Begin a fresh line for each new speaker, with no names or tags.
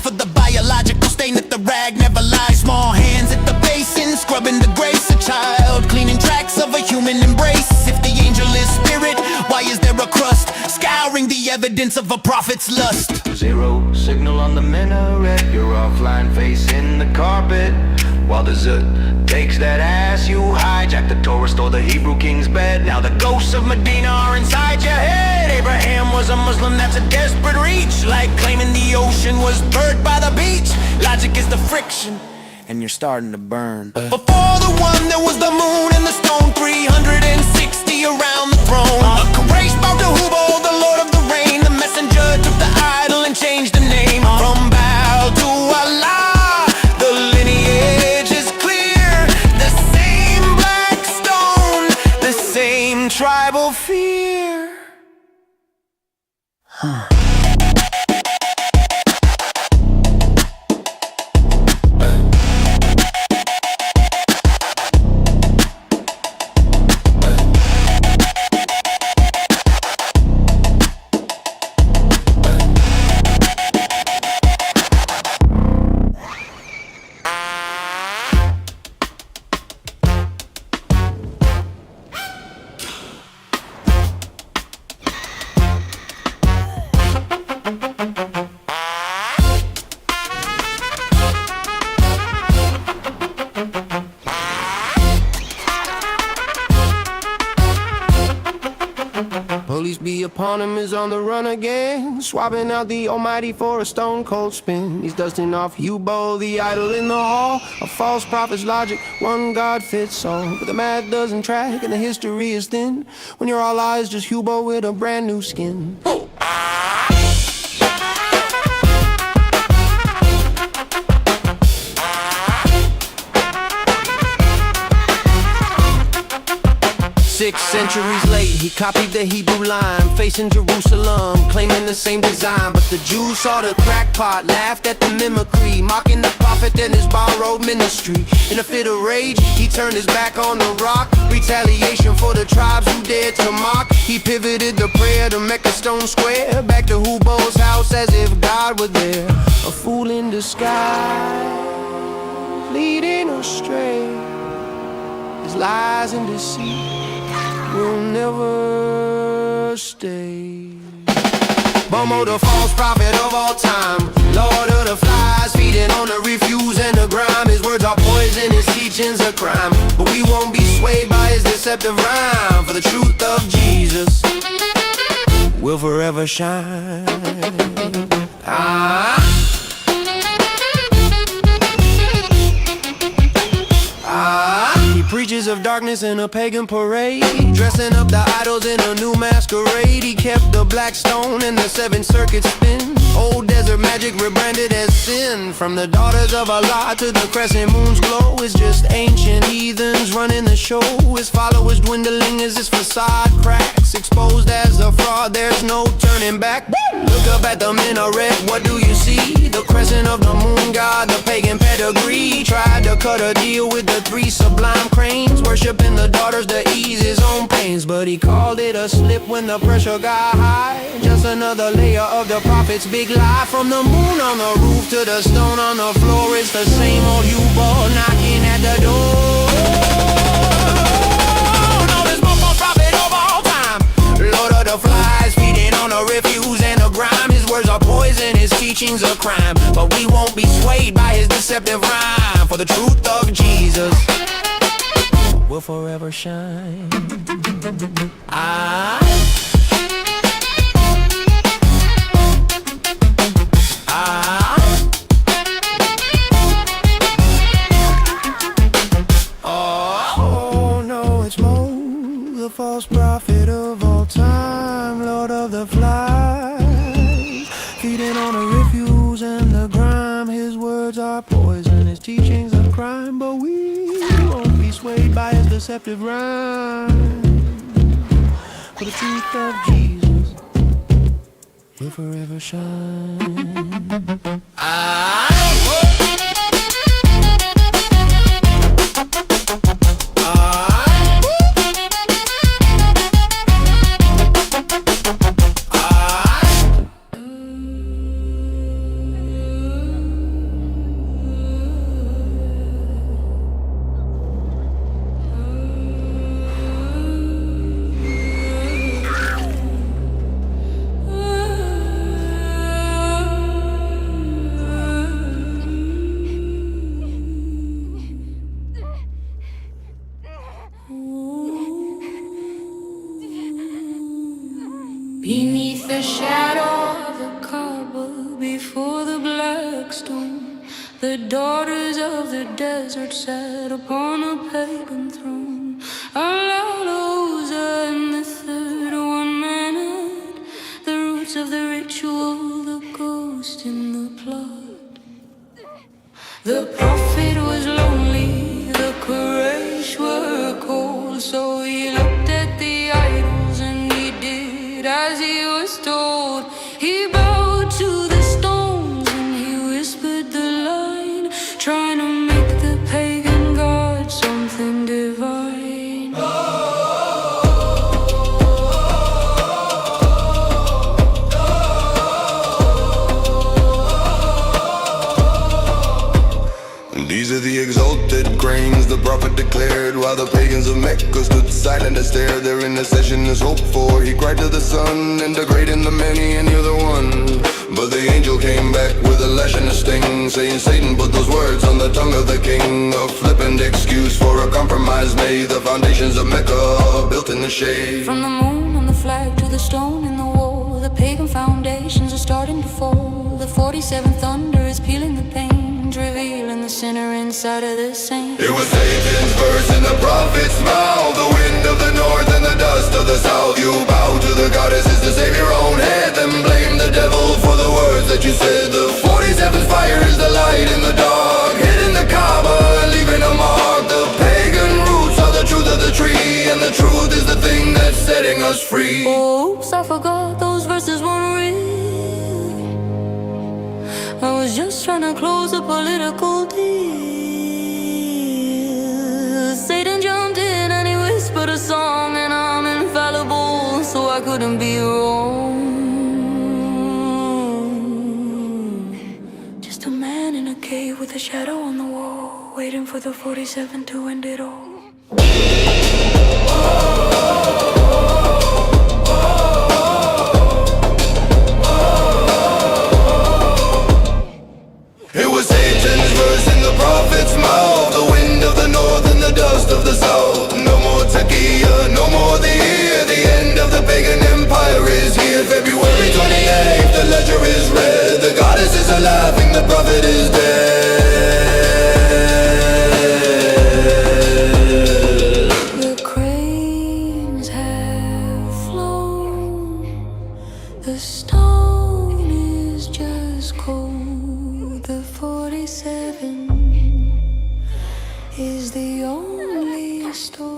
for the biological stain that the rag never lies. Small hands at the basin, scrubbing the grace. A child cleaning tracks of a human embrace. If the angel is spirit, why is there a crust? Scouring the evidence of a prophet's lust.
Zero signal on the minaret. You're offline facing the carpet. While the Zut takes that ass, you hijack the Torah, stole the Hebrew king's bed. Now the ghosts of Medina are inside your head. Abraham was a Muslim, that's a desperate reach. Like claiming the ocean was birthed by the beach. Logic is the friction, and you're starting to burn. Before the one, there was the moon and the stone. 360 around the throne. Quraysh bowed to Hubal, the lord of the rain. The messenger took the idol and changed the name. From Baal to Allah, the lineage is clear. The same black stone, the same tribal fear.
Police be upon him, is on the run again, swapping out the almighty for a stone cold spin. He's dusting off Hubo, the idol in the hall. A false prophet's logic, one God fits all. But the math doesn't track and the history is thin when you're all eyes just Hubo with a brand new skin. Six centuries late, he copied the Hebrew line, facing Jerusalem, claiming the same design. But the Jews saw the crackpot, laughed at the mimicry, mocking the prophet and his borrowed ministry. In a fit of rage, he turned his back on the rock, retaliation for the tribes who dared to mock. He pivoted the prayer to Mecca Stone Square, back to Hubo's house as if God were there. A fool in disguise, leading astray, his lies and deceit will never stay. Bomo, the false prophet of all time, lord of the flies, feeding on the refuse and the grime. His words are poison, his teachings are crime. But we won't be swayed by his deceptive rhyme, for the truth of Jesus will forever shine. He preaches of darkness in a pagan parade, dressing up the idols in a new masquerade. He kept the black stone and the seven circuits spin. Old desert magic rebranded as sin. From the daughters of Allah to the crescent moon's glow, it's just ancient heathens running the show. His followers dwindling as his facade cracks, exposed as a fraud, there's no turning back. Look up at the minaret, what do you see? The crescent of the moon god, the pagan pedigree. Tried to cut a deal with the three sublime cranes, worshiping the daughters to ease his own pains. But he called it a slip when the pressure got high. Just another layer of the prophet's big lie. From the moon on the roof to the stone on the floor, it's the same old Hubo knocking at the door. No, there's more false prophet of all time, lord of the flies, feeding on the refuse and the grime. His words are poison, his teachings are crime. But we won't be swayed by his deceptive rhyme, for the truth of Jesus will forever shine. Oh no, it's Mo, the false prophet of all time, lord of the flies, feeding on the refuse and the grime. His words are poison, his teachings are crime. But we won't be swayed by his deceptive rhyme, for the truth of Jesus will forever shine.
black stone. The daughters of the desert sat upon a pagan throne. Alauza and the third one minute, the roots of the ritual, the ghost in the plot. The prophet was lonely, the Quraysh were cold, so he looked at the idols and he did as he was told. He bowed to the stones and he whispered the line, trying to make the pagan god something divine.
These are the exalted grains the prophet declared, while the pagans of Mecca stood silent and stared. Their intercession is hoped for. He cried to the sun, integrating the many and you're the one. But the angel came back with a lash and a sting, saying Satan put those words on the tongue of the king. A flippant excuse for a compromise made. The foundations of Mecca are built in the shade.
From the moon on the flag to the stone in the wall, the pagan foundations are starting to fall. The 47th thunder is peeling the pain, revealing the sinner inside of the saint.
It was Satan's verse in the prophet's mouth, the wind of the north and the dust of the south. You bow to the goddesses to save your own head, then blame the devil for the words that you said. The 47th fire is the light in the dark, hitting the Kaaba and leaving a mark. The pagan roots are the truth of the tree, and the truth is the thing that's setting us free.
Oops, I forgot those verses weren't real. I was just trying to close a political deal. Satan jumped in and he whispered a song, and I'm infallible, so I couldn't be wrong. Just a man in a cave with a shadow on the wall, waiting for the 47 to end it all.
It was Satan's verse in the prophet's mouth, the wind of the north and the dust of the south. No more Taqiyya, no more the year. The end of the pagan empire is here. February 28th, the ledger is read. The goddesses are laughing, the prophet is dead.
The cranes have flown, the stone is just cold. The 47 is the only story.